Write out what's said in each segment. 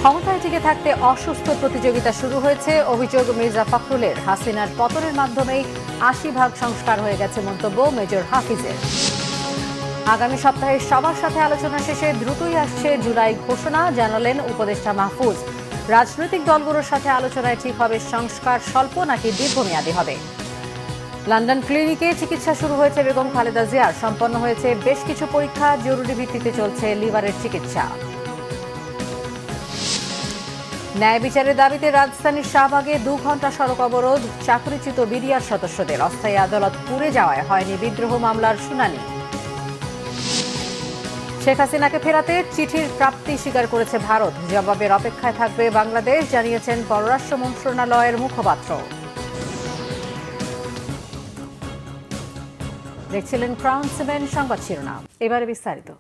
ক্ষমতায় টিকে থাকতে অসুস্থ প্রতিযোগিতা শুরু হয়েছে। অভিযোগ মির্জা ফখরুলের। হাসিনার পতনের মাধ্যমেই ৮০% সংস্কার হয়ে গেছে মন্তব্য মেজর হাফিজের। আগামী সপ্তাহে সবার সাথে আলোচনা শেষে দ্রুতই আসছে জুলাই ঘোষণা, জানালেন উপদেষ্টা মাহফুজ। রাজনৈতিক দলগুলোর সাথে আলোচনায় ঠিক হবে সংস্কার স্বল্প নাকি দীর্ঘমেয়াদী হবে। লন্ডন ক্লিনিকে চিকিৎসা শুরু হয়েছে বেগম খালেদা জিয়ার। সম্পন্ন হয়েছে বেশ কিছু পরীক্ষা, জরুরি ভিত্তিতে চলছে লিভারের চিকিৎসা। ন্যায় বিচারের দাবিতে রাজধানীর শাহবাগে ২ ঘণ্টা সড়ক অবরোধ। চাকরিচ্যুত বিডিআর সদস্যদের। অস্থায়ী আদালত পুড়ে যাওয়ায় হয়নি বিদ্রোহ মামলার শুনানি। শেখ হাসিনাকে ফেরাতে চিঠির প্রাপ্তি স্বীকার করেছে ভারত। জবাবের অপেক্ষায় থাকবে বাংলাদেশ, জানিয়েছেন পররাষ্ট্র মন্ত্রণালয়ের মুখপাত্র। দেখছিলেন ক্রাউন 7 সংবাদ শিরোনাম, এবারে বিস্তারিত।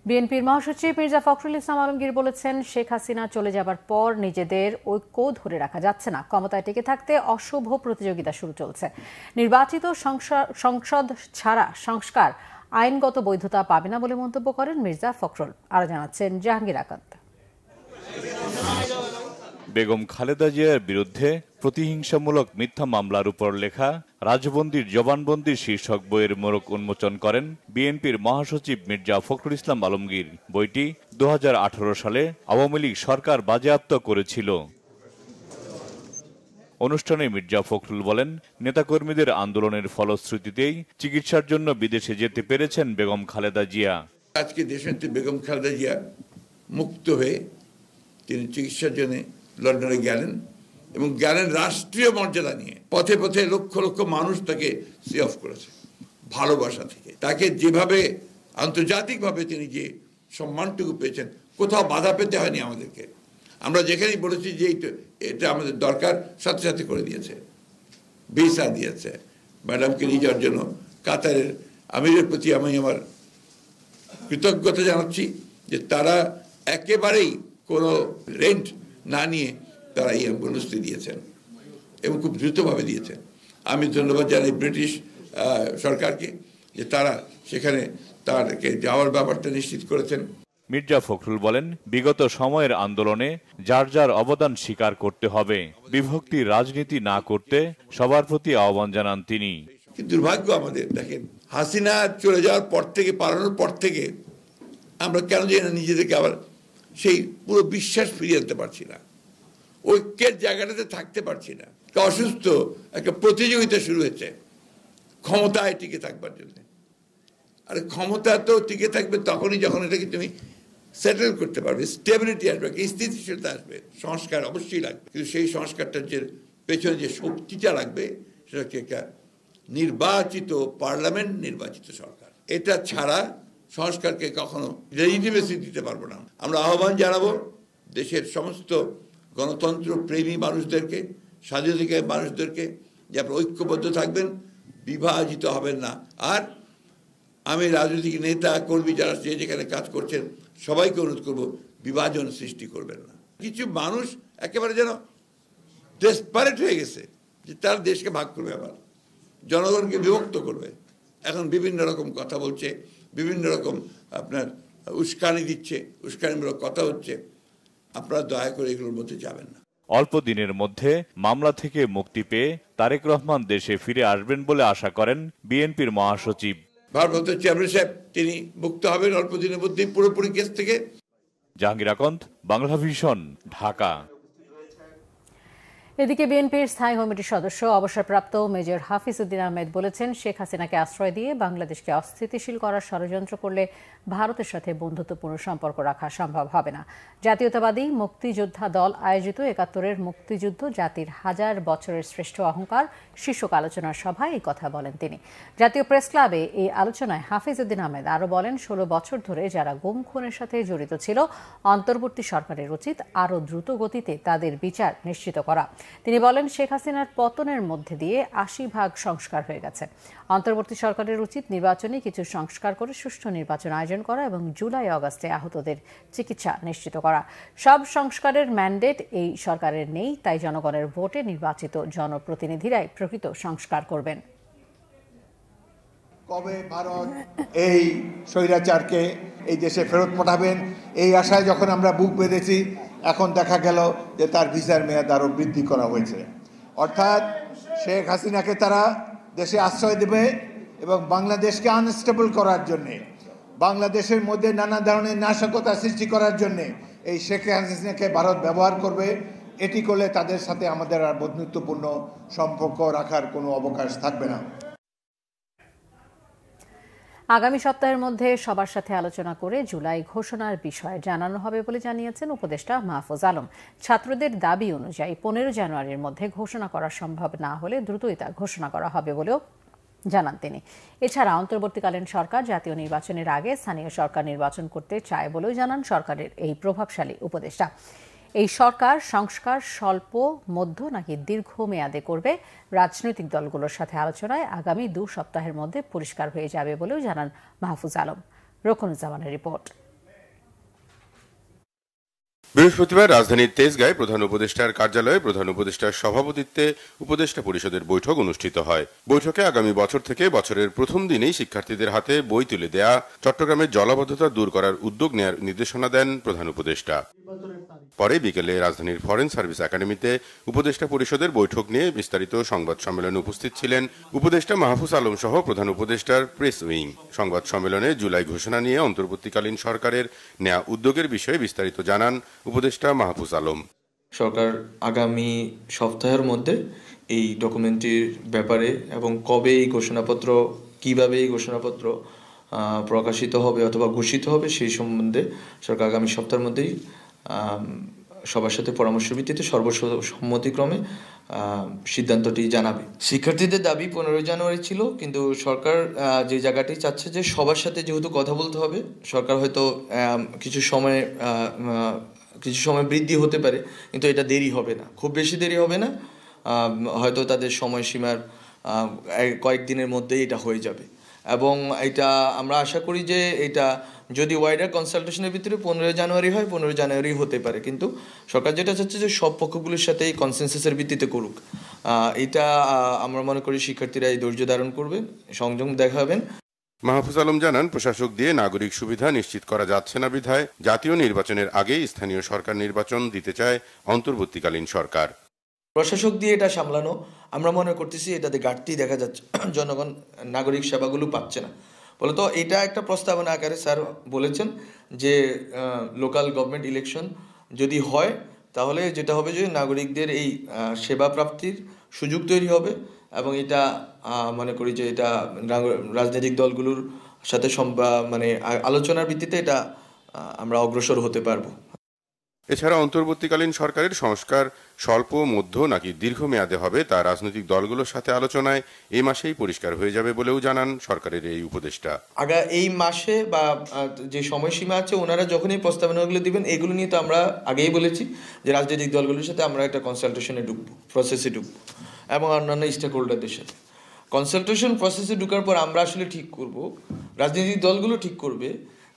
বিএনপির মহাসচিব মির্জা ফখরুল ইসলাম আলমগীর বলেছেন, শেখ হাসিনা চলে যাবার পর নিজেদের ঐক্য ধরে রাখা যাচ্ছে না। ক্ষমতায় টিকে থাকতে অশুভ প্রতিযোগিতা শুরু চলছে। নির্বাচিত সংসদ ছাড়া সংস্কার আইনগত বৈধতা পাবে না বলে মন্তব্য করেন মির্জা ফখরুল। আরো জানাচ্ছেন জাহাঙ্গীর আকান্ত। বেগম খালেদা জিয়ার বিরুদ্ধে প্রতিহিংসামূলক মিথ্যা মামলার উপর লেখা রাজবন্দির জবানবন্দির শীর্ষক বইয়ের মোড়ক উন্মোচন করেন বিএনপির মহাসচিব মির্জা ফখরুল ইসলাম আলমগীর। বইটি ২০১৮ সালে আওয়ামী লীগ সরকার বাজেয়াপ্ত করেছিল। অনুষ্ঠানে মির্জা ফখরুল বলেন, নেতাকর্মীদের আন্দোলনের ফলশ্রুতিতেই চিকিৎসার জন্য বিদেশে যেতে পেরেছেন বেগম খালেদা জিয়া। আজকে দেশনেত্রী বেগম খালেদা জিয়া মুক্ত হয়ে তিনি চিকিৎসার জন্য লন্ডনে গেলেন এবং গেলেন রাষ্ট্রীয় মর্যাদা নিয়ে। পথে পথে লক্ষ লক্ষ মানুষ তাকে সি অফ করেছে ভালোবাসা থেকে। তাকে যেভাবে আন্তর্জাতিকভাবে তিনি যে সম্মানটুকু পেয়েছেন, কোথাও বাধা পেতে হয়নি আমাদেরকে। আমরা যেখানেই বলেছি যে এটা আমাদের দরকার, সাথে সাথে করে দিয়েছে, ভিসা দিয়েছে। ম্যাডামকে নিয়ে যাওয়ার জন্য কাতারের আমিরের প্রতি আমি আমার কৃতজ্ঞতা জানাচ্ছি যে তারা একেবারেই কোনো রেন্ট না নিয়ে তারা এই অ্যাম্বুলেন্সটি দিয়েছেন এবং খুব দ্রুতভাবে দিয়েছেন। আমি ধন্যবাদ জানাই ব্রিটিশ সরকারকে যে তারা সেখানে তারকে যাওয়ার ব্যাপারটা নিশ্চিত করেছেন। মির্জা ফখরুল বলেন, বিগত সময়ের আন্দোলনে যার যার অবদান স্বীকার করতে হবে, বিভক্তির রাজনীতি না করতে সবার প্রতি আহ্বান জানান তিনি। দুর্ভাগ্য আমাদের, দেখেন হাসিনা চলে যাওয়ার পর থেকে, পালানোর পর থেকে আমরা কেন জানি না নিজেদেরকে আবার সেই পুরো বিশ্বাস ফিরিয়ে আনতে পারছি না, ঐক্যের জায়গাটাতে থাকতে পারছি না। অসুস্থ একটা প্রতিযোগিতা শুরু হয়েছে ক্ষমতায় টিকে থাকবার জন্য। আরে ক্ষমতা তো টিকে থাকবে তখনই যখন এটাকে তুমি সেটেল করতে পারবে, স্টেবিলিটি আসবে, স্থিতিশীলতা আসবে। সংস্কার অবশ্যই লাগবে, কিন্তু সেই সংস্কারটার যে পেছনে যে শক্তিটা লাগবে সেটা হচ্ছে একটা নির্বাচিত পার্লামেন্ট, নির্বাচিত সরকার। এটা ছাড়া সংস্কারকে কখনো লেজিটিমেসি দিতে পারবো না। আমরা আহ্বান জানাবো দেশের সমস্ত গণতন্ত্র প্রেমী মানুষদেরকে, স্বাধীনতাকামী মানুষদেরকে, যে আপনারা ঐক্যবদ্ধ থাকবেন, বিভাজিত হবেন না। আর আমি রাজনৈতিক নেতা কর্মী যারা যেখানে কাজ করছেন সবাইকে অনুরোধ করবো, বিভাজন সৃষ্টি করবেন না। কিছু মানুষ একেবারে যেন ডেসপারেট হয়ে গেছে যে তার দেশকে ভাগ করবে, আবার জনগণকে বিভক্ত করবে। এখন বিভিন্ন রকম কথা বলছে, বিভিন্ন রকম আপনার উস্কানি দিচ্ছে, উস্কানিমূলক কথা হচ্ছে। আপনারা দয়া করে এগুলোর মধ্যে যাবেন না। অল্প দিনের মধ্যে মামলা থেকে মুক্তি পেয়ে তারেক রহমান দেশে ফিরে আসবেন বলে আশা করেন বিএনপির মহাসচিব। ভারপ্রাপ্ত চেয়ারম্যান সাহেব তিনি মুক্ত হবেন অল্প দিনের মধ্যেই পুরোপুরি কেস থেকে। জাহাঙ্গীর আকান্ত, বাংলা ভিশন, ঢাকা। এদিকে বিএনপির স্থায়ী কমিটির সদস্য অবসরপ্রাপ্ত মেজর হাফিজ উদ্দিন আহমেদ বলেছেন, শেখ হাসিনাকে আশ্রয় দিয়ে বাংলাদেশকে অস্থিতিশীল করার ষড়যন্ত্র করলে ভারতের সাথে বন্ধুত্বপূর্ণ সম্পর্ক রাখা সম্ভব হবে না। জাতীয়তাবাদী মুক্তিযোদ্ধা দল আয়োজিত ৭১-এর মুক্তিযুদ্ধ জাতির হাজার বছরের শ্রেষ্ঠ অহংকার শীর্ষক আলোচনার সভায় এই কথা বলেন তিনি। জাতীয় প্রেস ক্লাবে এই আলোচনায় হাফিজ উদ্দিন আহমেদ আরও বলেন, ১৬ বছর ধরে যারা গুম খুনের সাথে জড়িত ছিল, অন্তর্বর্তী সরকারের উচিত আরও দ্রুত গতিতে তাদের বিচার নিশ্চিত করা। তিনি বলেন, শেখ হাসিনার পতনের মধ্যে দিয়ে ৮০% সংস্কার হয়ে গেছে। অন্তর্বর্তী সরকারের উচিত নির্বাচনে কিছু সংস্কার করে সুষ্ঠু নির্বাচন আয়োজন করা এবং জুলাই আগস্টে আহতদের চিকিৎসা নিশ্চিত করা। সব সংস্কারের ম্যান্ডেট এই সরকারের নেই, তাই জনগণের ভোটে নির্বাচিত জনপ্রতিনিধিরাই প্রকৃত সংস্কার করবেন। কবে ভারত এই স্বৈরাচারকে এই দেশে ফেরত পাঠাবেন, এই আশায় যখন আমরা বুক বেঁধেছি, এখন দেখা গেল যে তার ভিসার মেয়াদ আরও বৃদ্ধি করা হয়েছে। অর্থাৎ শেখ হাসিনাকে তারা দেশে আশ্রয় দেবে এবং বাংলাদেশকে আনস্টেবল করার জন্যে, বাংলাদেশের মধ্যে নানা ধরনের নাশকতা সৃষ্টি করার জন্যে এই শেখ হাসিনাকে ভারত ব্যবহার করবে। এটি করলে তাদের সাথে আমাদের আর বন্ধুত্বপূর্ণ সম্পর্ক রাখার কোনো অবকাশ থাকবে না। আগামী সপ্তাহের মধ্যে সবার সাথে আলোচনা করে জুলাই ঘোষণার বিষয়ে জানানো হবে বলে জানিয়েছেন উপদেষ্টা মাহফুজ আলম। ছাত্রদের দাবি অনুযায়ী 15 জানুয়ারির মধ্যে ঘোষণা করা সম্ভব না হলে দ্রুতই তা ঘোষণা করা হবে বলেও জানান তিনি। এছাড়া অন্তর্বর্তীকালীন সরকার জাতীয় নির্বাচনের আগে স্থানীয় সরকার নির্বাচন করতে চায় বলেও জানান সরকারের এই প্রভাবশালী উপদেষ্টা। এই সরকার সংস্কার স্বল্প, মধ্য নাকি দীর্ঘ মেয়াদে করবে, রাজনৈতিক দলগুলোর সাথে আলোচনায় আগামী 2 সপ্তাহের মধ্যে পরিষ্কার হয়ে যাবে বলেও জানান মাহফুজ আলম। রুকনুজ্জামানের রিপোর্ট। বৃহস্পতিবার রাজধানীর তেজগাঁয়ে প্রধান উপদেষ্টার কার্যালয়ে প্রধান উপদেষ্টার সভাপতিত্বে উপদেষ্টা পরিষদের বৈঠক অনুষ্ঠিত হয়। বৈঠকে আগামী বছর থেকে বছরের প্রথম দিনেই শিক্ষার্থীদের হাতে বই তুলে দেয়া, চট্টগ্রামের জলাবদ্ধতা দূর করার উদ্যোগ নেয়ার নির্দেশনা দেন প্রধান উপদেষ্টা। পরে বিকেলে রাজধানীর ফরেন সার্ভিস একাডেমিতে উপদেষ্টা পরিষদের বৈঠক নিয়ে বিস্তারিত সংবাদ সম্মেলনে উপস্থিত ছিলেন উপদেষ্টা মাহফুজ আলম সহ প্রধান উপদেষ্টার প্রেস উইং। সংবাদ সম্মেলনে জুলাই ঘোষণা নিয়ে অন্তর্বর্তীকালীন সরকারের নেয়া উদ্যোগের বিষয়ে বিস্তারিত জানান উপদেষ্টা মাহফুজ আলম। সরকার আগামী সপ্তাহের মধ্যে এই ডকুমেন্টটির ব্যাপারে এবং কবে এই ঘোষণাপত্র, কিভাবে এই ঘোষণাপত্র প্রকাশিত হবে অথবা ঘোষিত হবে সেই সম্বন্ধে সরকার আগামী সপ্তাহের মধ্যেই সবার সাথে পরামর্শের ভিত্তিতে সর্বসম্মতিক্রমে সিদ্ধান্তটি জানাবে। শিক্ষার্থীদের দাবি 15 জানুয়ারি ছিল, কিন্তু সরকার যে জায়গাটি চাচ্ছে যে সবার সাথে যেহেতু কথা বলতে হবে, সরকার হয়তো কিছু সময় বৃদ্ধি হতে পারে, কিন্তু এটা দেরি হবে না, খুব বেশি দেরি হবে না। হয়তো তাদের সময়সীমার কয়েকদিনের মধ্যেই এটা হয়ে যাবে এবং এটা আমরা আশা করি যে এটা যদি ওয়াইডার কনসালটেশনের ভিতরে 15 জানুয়ারি হয়, 15 জানুয়ারি হতে পারে, কিন্তু সরকার যেটা চাচ্ছে যে সব পক্ষগুলোর সাথে এই কনসেনসাসের ভিত্তিতে করুক। এটা আমরা মনে করি শিক্ষার্থীরা এই ধৈর্য ধারণ করবেন, সংযম দেখাবেন। মাহফুজ আলম জানান, প্রশাসক দিয়ে নাগরিক সুবিধা নিশ্চিত করা যাচ্ছে না বিধায় জাতীয় নির্বাচনের আগেই স্থানীয় সরকার নির্বাচন দিতে চায় অন্তর্বর্তীকালীন সরকার। প্রশাসক দিয়ে এটা সামলানো আমরা মনে করতেছি এটাতে ঘাটতি দেখা যাচ্ছে, জনগণ নাগরিক সেবাগুলো পাচ্ছে না। বলতো এটা একটা প্রস্তাবনা আকারে স্যার বলেছেন যে লোকাল গভর্নমেন্ট ইলেকশন যদি হয় তাহলে যেটা হবে যে নাগরিকদের এই সেবা প্রাপ্তির সুযোগ তৈরি হবে এবং এটা মনে করি যে এটা রাজনৈতিক দলগুলোর সাথে মানে আলোচনার ভিত্তিতে এটা আমরা অগ্রসর হতে পারবো। এছাড়া অন্তর্বর্তীকালীন সরকারের সংস্কার স্বল্প, মধ্য নাকি দীর্ঘ মেয়াদে হবে তা রাজনৈতিক দলগুলোর সাথে আলোচনায় এই মাসেই পরিষ্কার হয়ে যাবে বলেও জানান সরকারের এই উপদেষ্টা। এই মাসে বা যে সময়সীমা আছে ওনারা যখন এই প্রস্তাবনাগুলো দিবেন, এগুলো নিয়ে তো আমরা আগেই বলেছি যে রাজনৈতিক দলগুলোর সাথে আমরা একটা কনসালটেশনে ঢুকবো, প্রসেসে ঢুকবো এবং অন্যান্য স্টেক হোল্ডারদের সাথে কনসালটেশন প্রসেসে ঢুকার পর আমরা আসলে ঠিক করব, রাজনৈতিক দলগুলো ঠিক করবে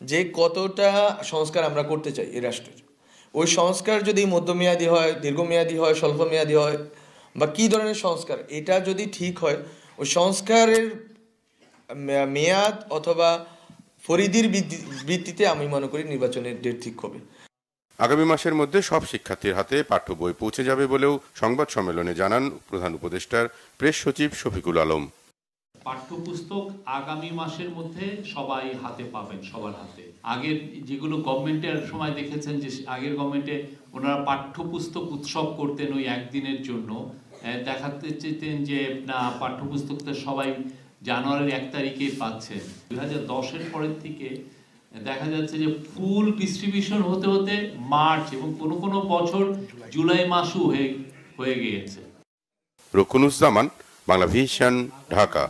যে কতটা সংস্কার আমরা করতে চাই এই রাষ্ট্রের। ওই সংস্কার যদি মধ্যমেয়াদী হয়, দীর্ঘমেয়াদী হয়, স্বল্পমেয়াদী হয় বা কী ধরনের সংস্কার, এটা যদি ঠিক হয়, ওই সংস্কারের মেয়াদ অথবা পরিধির ভিত্তিতে আমি মনে করি নির্বাচনের ডেট ঠিক হবে। আগামী মাসের মধ্যে সব শিক্ষার্থীর হাতে পাঠ্য বই পৌঁছে যাবে বলেও সংবাদ সম্মেলনে জানান প্রধান উপদেষ্টার প্রেস সচিব শফিকুল আলম। পাঠ্যপুস্তক আগামী মাসের মধ্যে সবাই হাতে পাবেন, সবার হাতে। আগের যেগুলো গভর্নমেন্টের সময় দেখেছেন যে আগের গভর্নমেন্টে ওনারা পাঠ্যপুস্তক উৎসব করতেন ওই একদিনের জন্য, দেখাতে চেতেন যে না পাঠ্যপুস্তকটা সবাই জানুয়ারির 1 তারিখে পাচ্ছেন। 2010-এর পরের থেকে দেখা যাচ্ছে যে ফুল ডিস্ট্রিবিউশন হতে হতে মার্চ এবং কোনো বছর জুলাই মাসও হয়ে গিয়েছে। রুকনুজ্জামান, বাংলা ভিশন, ঢাকা।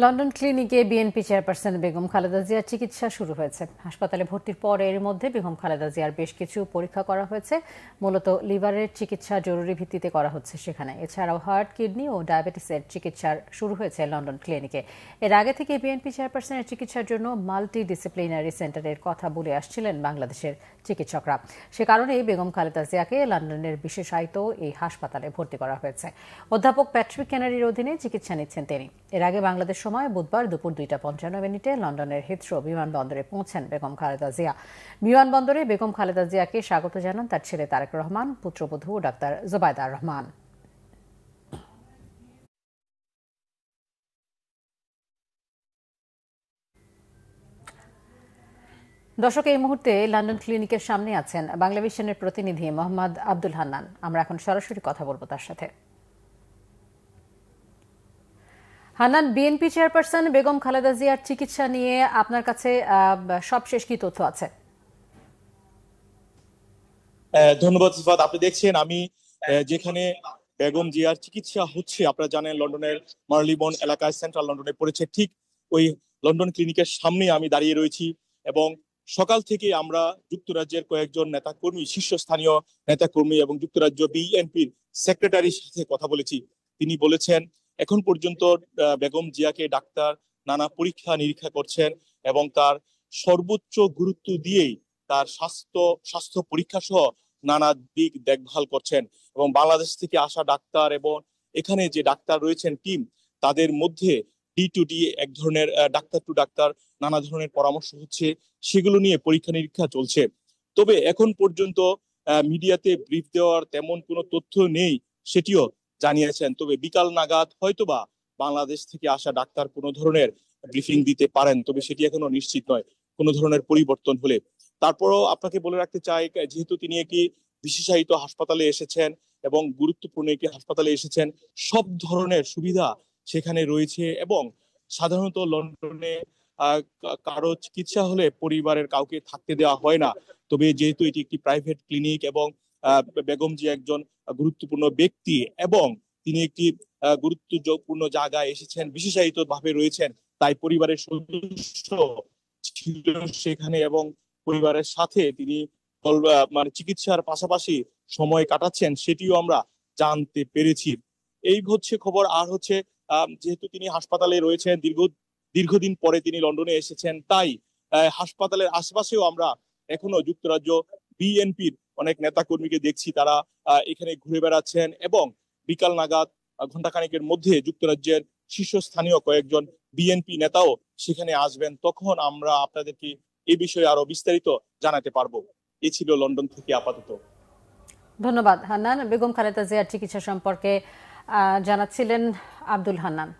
লন্ডন ক্লিনিকে বিএনপি চেয়ারপারসন বেগম খালেদা জিয়ার চিকিৎসা শুরু হয়েছে। হাসপাতালে ভর্তির পর এর মধ্যে বেগম খালেদা জিয়ার বেশ কিছু পরীক্ষা করা হয়েছে। মূলত লিভারের চিকিৎসা জরুরি ভিত্তিতে করা হচ্ছে সেখানে। এছাড়াও হার্ট, কিডনি ও ডায়াবেটিসের চিকিৎসা শুরু হয়েছে লন্ডন ক্লিনিকে। এর আগে থেকে বিএনপি চেয়ারপারসনের চিকিৎসার জন্য মাল্টি ডিসিপ্লিনারি সেন্টারের কথা বলে আসছিলেন বাংলাদেশের চিকিৎসকরা। সে কারণেই বেগম খালেদা জিয়াকে লন্ডনের বিশেষায়িত এই হাসপাতালে ভর্তি করা হয়েছে। অধ্যাপক প্যাট্রিক কেনারির অধীনে চিকিৎসা নিচ্ছেন তিনি। এর আগে বাংলাদেশ সময় বুধবার দুপুর 2:55 লন্ডনের হিথ্রো বিমানবন্দরে পৌঁছেন বেগম খালেদা জিয়া। বিমানবন্দরে বেগম খালেদা জিয়াকে স্বাগত জানান তার ছেলে তারেক রহমান, পুত্রবধূ ডাক্তার জোবায়দা রহমান। দর্শক, এই মুহূর্তে লন্ডন ক্লিনিকের সামনে আছেন বাংলাভিশনের প্রতিনিধি মোহাম্মদ আব্দুল হান্নান। আমরা এখন সরাসরি কথা বলবো তার সাথে। হান্নান, বিএনপি চেয়ারপারসন বেগম খালেদা জিয়ার চিকিৎসা নিয়ে আপনার কাছে সবশেষ কি তথ্য আছে? ধন্যবাদ সিফাত। আপনি দেখছেন আমি যেখানে বেগম জিয়ার চিকিৎসা হচ্ছে, আপনারা জানেন লন্ডনের মার্লিবন এলাকায় সেন্ট্রাল লন্ডনে পড়েছে, ঠিক ওই লন্ডন ক্লিনিকের সামনে আমি দাঁড়িয়ে রয়েছি। এবং সকাল থেকে আমরা যুক্তরাজ্যের কয়েকজন নেতাকর্মী, শীর্ষস্থানীয় নেতাকর্মী এবং যুক্তরাজ্য বিএনপির সেক্রেটারির সাথে কথা বলেছি। তিনি বলেছেন এখন পর্যন্ত বেগম জিয়াকে ডাক্তার নানা পরীক্ষা নিরীক্ষা করছেন এবং তার সর্বোচ্চ গুরুত্ব দিয়েই তার স্বাস্থ্য পরীক্ষা সহ নানা দিক দেখভাল করছেন। এবং বাংলাদেশ থেকে আসা ডাক্তার এবং এখানে যে ডাক্তার রয়েছেন টিম, তাদের মধ্যে D2D এক ধরনের ডাক্তার টু ডাক্তার নানা ধরনের পরামর্শ হচ্ছে, সেগুলো নিয়ে পরীক্ষা নিরীক্ষা চলছে। তবে এখন পর্যন্ত মিডিয়াতে ব্রিফ দেওয়ার তেমন কোনো তথ্য নেই, সেটিও জানিয়েছেন। তবে বিকাল নাগাদ হয়তোবা বাংলাদেশ থেকে আসা ডাক্তার কোনো ধরনের ব্রিফিং দিতে পারেন, তবে সেটি এখনো নিশ্চিত নয় কোনো ধরনের পরিবর্তন হলে। তারপরও আপনাকে বলে রাখতে চাই, যেহেতু তিনি একটি বিশেষায়িত হাসপাতালে এসেছেন এবং গুরুত্বপূর্ণ একটি হাসপাতালে এসেছেন, সব ধরনের সুবিধা সেখানে রয়েছে। এবং সাধারণত লন্ডনে কারো চিকিৎসা হলে পরিবারের কাউকে থাকতে দেওয়া হয় না। তবে যেহেতু এটি একটি প্রাইভেট ক্লিনিক এবং বেগম জি একজন গুরুত্বপূর্ণ ব্যক্তি এবং তিনি একটি গুরুত্বপূর্ণ জায়গায় এসেছেন, বিশেষায়িত ভাবে রয়েছেন, তাই পরিবারের সদস্য ছিল সেখানে এবং পরিবারের সাথে তিনি মানে চিকিৎসার পাশাপাশি সময় কাটাচ্ছেন, সেটিও আমরা জানতে পেরেছি। এই হচ্ছে খবর। আর হচ্ছে যেহেতু তিনি হাসপাতালে রয়েছেন, দীর্ঘদিন পরে তিনি লন্ডনে এসেছেন, তাই হাসপাতালের আশেপাশেও আমরা এখনো যুক্তরাজ্য বিএনপির অনেক নেতা কর্মীকে দেখছি, তারা এখানে ঘুরে বেড়াচ্ছেন। এবং বিকাল নাগাদ ঘন্টাখানেকের মধ্যে যুক্তরাজ্যের শীর্ষস্থানীয় কয়েকজন বিএনপি নেতাও সেখানে আসবেন, তখন আমরা আপনাদেরকে এই বিষয়ে আরো বিস্তারিত জানাতে পারবো। এই ছিল লন্ডন থেকে আপাতত। ধন্যবাদ হান্নান। বেগম খালেদা জিয়ার চিকিৎসা সম্পর্কে জানাচ্ছিলেন আব্দুল হান্নান।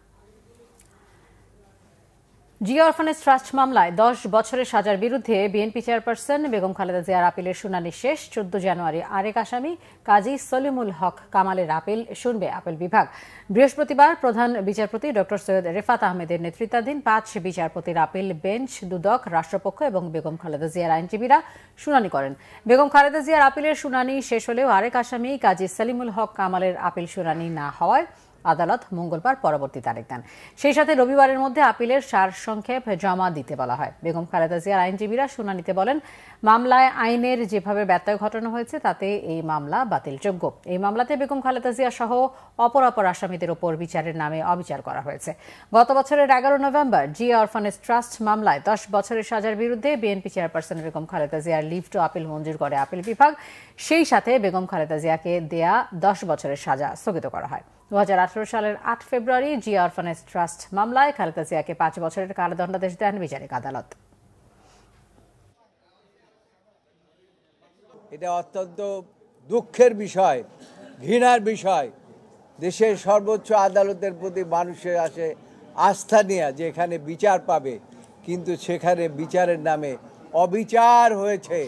জিয়া অরফানেজ ট্রাস্ট মামলায় 10 বছরের সাজার বিরুদ্ধে বিএনপি চেয়ারপারসন বেগম খালেদা জিয়ার আপিলের শুনানি শেষ। 14 জানুয়ারি আরেক আসামি কাজী সলিমুল হক কামালের আপিল শুনবে আপিল বিভাগ। বৃহস্পতিবার প্রধান বিচারপতি ডক্টর সৈয়দ রেফাত আহমেদের নেতৃত্বাধীন 5 বিচারপতির আপিল বেঞ্চ দুদক, রাষ্ট্রপক্ষ এবং বেগম খালেদা জিয়ার আইনজীবীরা শুনানি করেন। বেগম খালেদা জিয়ার আপিলের শুনানি শেষ হলেও আরেক আসামি কাজী সলিমুল হক কামালের আপিল শুনানি না হওয়ায় আদালত মঙ্গলবার পরবর্তী তারিখ দেন। সেই সাথে রবিবারের মধ্যে আপিলের সারসংক্ষেপ জমা দিতে বলা হয়। বেগম খালেদা জিয়ার আইনজীবীরা শুনানিতে বলেন, মামলায় আইনের যেভাবে ব্যত্যয় ঘটানো হয়েছে তাতে এই মামলা বাতিলযোগ্য। এই মামলাতে বেগম খালেদা জিয়া সহ অপর আসামিদের ওপর বিচারের নামে অবিচার করা হয়েছে। গত বছরের 11 নভেম্বর জিয়া অরফানেজ ট্রাস্ট মামলায় 10 বছরের সাজার বিরুদ্ধে বিএনপি চেয়ারপারসন বেগম খালেদা জিয়ার লিভ টু আপিল মঞ্জুর করে আপিল বিভাগ। সেই সাথে বেগম খালেদা জিয়াকে দেয়া 10 বছরের সাজা স্থগিত করা হয়। 2018 সালের 8 ফেব্রুয়ারি জিয়া অরফানেজ ট্রাস্ট মামলায় খালেদা জিয়াকে 5 বছরের কারাদণ্ডাদেশ দেন বিচারিক আদালত। এটা অত্যন্ত দুঃখের বিষয়, ঘৃণার বিষয়। দেশের সর্বোচ্চ আদালতের প্রতি মানুষের আসে আস্থা নিয়ে যে এখানে বিচার পাবে, কিন্তু সেখানে বিচারের নামে অবিচার হয়েছে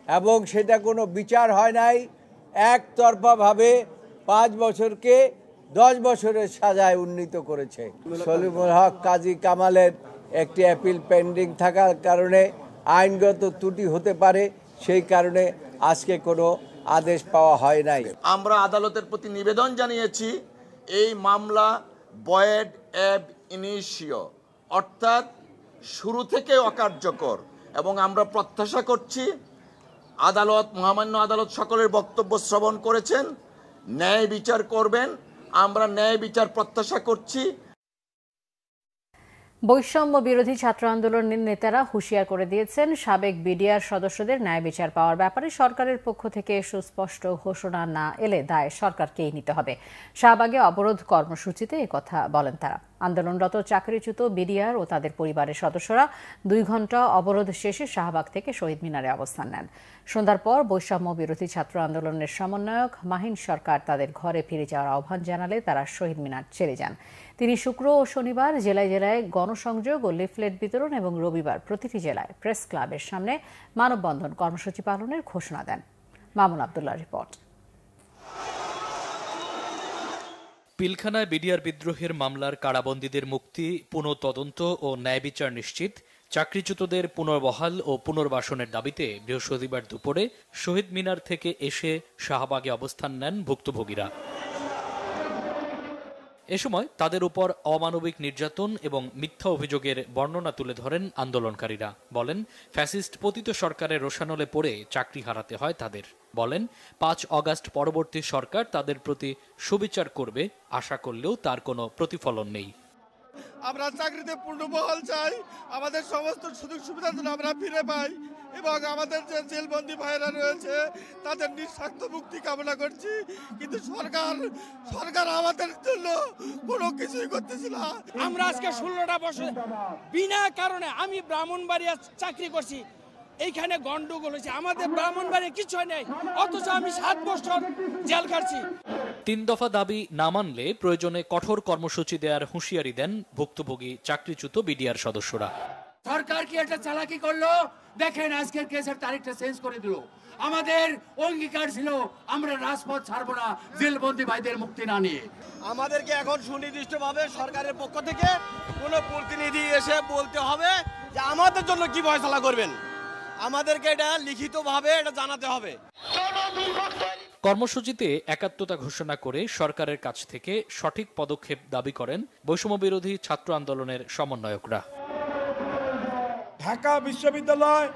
এবং সেটা কোনো বিচার হয় নাই। একতরফাভাবে 5 বছরকে 10 বছরের সাজায় উন্নীত করেছে। সলিমুল হক কাজী কামালের একটি অ্যাপিল পেন্ডিং থাকার কারণে আইনগত ত্রুটি হতে পারে, সেই কারণে আজকে কোনো আদেশ পাওয়া হয় নাই। আমরা আদালতের প্রতি নিবেদন জানিয়েছি এই মামলা বয়েড অ্যাব ইনিশিও, অর্থাৎ শুরু থেকে অকার্যকর। এবং আমরা প্রত্যাশা করছি আদালত, মহামান্য আদালত সকলের বক্তব্য শ্রবণ করেছেন, ন্যায় বিচার করবেন। আমরা ন্যায় বিচার প্রত্যাশা করছি। বৈষম্য বিরোধী ছাত্র আন্দোলনের নেতারা হুঁশিয়ার করে দিয়েছেন, সাবেক বিডিআর সদস্যদের ন্যায় বিচার পাওয়ার ব্যাপারে সরকারের পক্ষ থেকে সুস্পষ্ট ঘোষণা না এলে দায় সরকারকেই নিতে হবে। শাহবাগে অবরোধ কর্মসূচিতে একথা বলেন তারা। আন্দোলনরত চাকরিচ্যুত বিডিআর ও তাদের পরিবারের সদস্যরা 2 ঘণ্টা অবরোধ শেষে শাহবাগ থেকে শহীদ মিনারে অবস্থান নেন। সন্ধ্যার পর বৈষম্য বিরোধী ছাত্র আন্দোলনের সমন্বয়ক মাহিন সরকার তাদের ঘরে ফিরে যাওয়ার আহ্বান জানালে তারা শহীদ মিনার ছেড়ে যান। তিনি শুক্র ও শনিবার জেলায় জেলায় গণসংযোগ ও লিফলেট বিতরণ এবং রবিবার প্রতিটি জেলায় প্রেস ক্লাবের সামনে মানববন্ধন কর্মসূচি পালনের ঘোষণা দেন। মামুন আব্দুল্লাহ রিপোর্ট। পিলখানায় বিডিআর বিদ্রোহের মামলার কারাবন্দীদের মুক্তি, পুনঃতদন্ত ও ন্যায় বিচার নিশ্চিত, চাকরিচ্যুতদের পুনর্বহাল ও পুনর্বাসনের দাবিতে বৃহস্পতিবার দুপুরে শহীদ মিনার থেকে এসে শাহবাগে অবস্থান নেন ভুক্তভোগীরা। এ সময় তাদের উপর অমানবিক নির্যাতন এবং মিথ্যা অভিযোগের বর্ণনা তুলে ধরেন আন্দোলনকারীরা। বলেন, ফ্যাসিস্ট পতিত সরকারের রোষানলে পড়ে চাকরি হারাতে হয় তাদের। বলেন, 5 অগাস্ট পরবর্তী সরকার তাদের প্রতি সুবিচার করবে, আশা করলেও তার কোনো প্রতিফলন নেই। আমরা চাকরিতে পূর্ণবহাল চাই, আমাদের সমস্ত সুযোগ সুবিধা যেন আমরা ফিরে পাই এবং আমাদের যে জেলবন্দি ভাইরা রয়েছে তাদের নিঃস্বার্থ মুক্তি কামনা করছি। কিন্তু সরকার আমাদের জন্য কোনো কিছুই করতেছে না। আমরা আজকে 16টা বছর বিনা কারণে, আমি ব্রাহ্মণবাড়িয়া চাকরি করছি, এইখানে গন্ডগোল হয়েছে, আমাদের ব্রাহ্মণবাড়িয়া কিছু হয় নাই, অথচ আমি 7 বছর জেল কাটছি। 3 দফা দাবি না মানলে প্রয়োজনে কঠোর কর্মসূচি দেওয়ার হুঁশিয়ারি দেন ভুক্তভোগী চাকরিচ্যুত বিডিআর সদস্যরা। সরকার কি একটা চালাকি করলো? দেখেন, আজকের কেসের তারিখটা চেঞ্জ করে দিল। আমাদের অঙ্গীকার ছিল আমরা রাজপথ ছাড়বো না জেলবন্দি ভাইদের মুক্তি না নিয়ে। আমাদেরকে এখন সুনির্দিষ্টভাবে সরকারের পক্ষ থেকে কোনো প্রতিনিধি এসে বলতে হবে যে আমাদের জন্য কি ফয়সালা করবেন, আমাদেরকে এটা লিখিতভাবে এটা জানাতে হবে। কর্মসূচিতে একাত্মতা ঘোষণা করে সরকারের কাছ থেকে সঠিক পদক্ষেপ দাবি করেন বৈষম্য বিরোধী ছাত্র আন্দোলনের সমন্বয়করা। ঢাকা বিশ্ববিদ্যালয়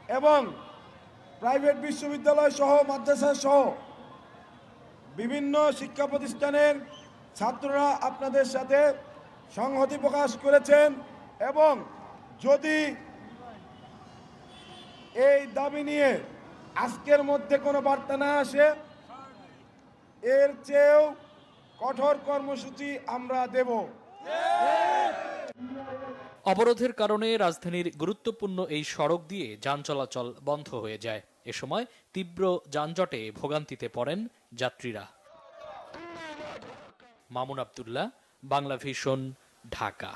এবং প্রাইভেট বিশ্ববিদ্যালয় সহ মাদ্রাসা সহ বিভিন্ন শিক্ষা প্রতিষ্ঠানের ছাত্ররা আপনাদের সাথে সংহতি প্রকাশ করেছেন এবং যদি এই দাবি নিয়ে আজকের মধ্যে কোনো বার্তা না আসে, এর চেয়েও কঠোর কর্মসূচি আমরা দেব। অবরোধের কারণে রাজধানীর গুরুত্বপূর্ণ এই সড়ক দিয়ে যান চলাচল বন্ধ হয়ে যায়। এ সময় তীব্র যানজটে ভোগান্তিতে পড়েন যাত্রীরা। মামুন আব্দুল্লাহ, বাংলা ভিশন, ঢাকা।